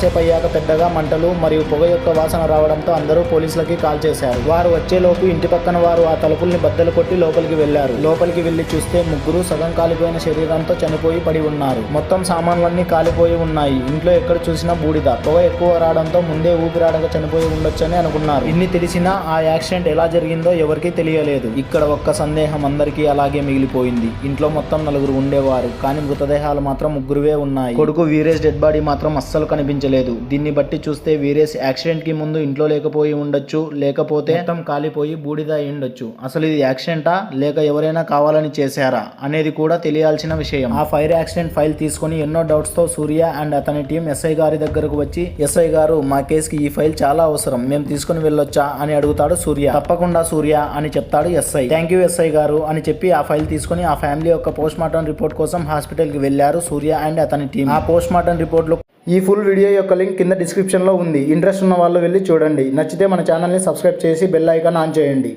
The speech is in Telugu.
కాసేపు అయ్యాక పెద్దగా మంటలు మరియు పొగ యొక్క వాసన రావడంతో అందరూ పోలీసులకి కాల్ చేశారు. వారు వచ్చేలోపు ఇంటి పక్కన వారు ఆ తలుపుల్ని బద్దలు కొట్టి లోపలికి వెళ్లారు. లోపలికి వెళ్లి చూస్తే ముగ్గురు సగం కాలిపోయిన శరీరంతో చనిపోయి పడి ఉన్నారు. మొత్తం సామాన్లన్నీ కాలిపోయి ఉన్నాయి. ఇంట్లో ఎక్కడ చూసినా బూడిద. పొగ ఎక్కువ రావడంతో ముందే ఊపిరాడక చనిపోయి ఉండొచ్చని అనుకున్నారు. ఇన్ని తెలిసినా ఆ యాక్సిడెంట్ ఎలా జరిగిందో ఎవరికీ తెలియలేదు. ఇక్కడ ఒక్క సందేహం అందరికీ అలాగే మిగిలిపోయింది. ఇంట్లో మొత్తం నలుగురు ఉండేవారు, కానీ మృతదేహాలు మాత్రం ముగ్గురువే ఉన్నాయి. కొడుకు వీరేష్ డెడ్ బాడీ మాత్రం అస్సలు కనిపించలేదు. దీన్ని బట్టి చూస్తే వీరేష్ యాక్సిడెంట్ కి ముందు ఇంట్లో లేకపోయి ఉండొచ్చు, లేకపోతే మొత్తం కాలిపోయి బూడిద అయి ఉండొచ్చు. అసలు ఇది యాక్సిడెంటా లేక ఎవరైనా కావాలని చేశారా అనేది కూడా తెలియాల్సిన విషయం. ఆ ఫైర్ యాక్సిడెంట్ ఫైల్ తీసుకుని ఎన్నో డౌట్స్ తో సూర్య అండ్ అతని టీం ఎస్ఐ గారి దగ్గరకు వచ్చి, ఎస్ఐ గారు మా కేసుకి ఈ ఫైల్ చాలా అవసరం, మేము తీసుకుని వెళ్ళొచ్చా అని అడుగుతాడు సూర్య. తప్పకుండా సూర్య అని చెప్తాడు ఎస్ఐ. థ్యాంక్ యూ ఎస్ఐ గారు అని చెప్పి ఆ ఫైల్ తీసుకుని ఆ ఫ్యామిలీ యొక్క పోస్ట్ మార్టం రిపోర్ట్ కోసం హాస్పిటల్ కి వెళ్లారు సూర్య అండ్ అతని టీం. ఆ పోస్ట్ మార్టం రిపోర్ట్ లో ఈ ఫుల్ వీడియో యొక్క లింక్ కింద డిస్క్రిప్షన్ లో ఉంది. ఇంట్రెస్ట్ ఉన్న వాళ్ళు వెళ్ళి చూడండి. నచ్చితే మన ఛానల్ ని సబ్స్క్రైబ్ చేసి బెల్ ఐకాన్ ఆన్ చేయండి.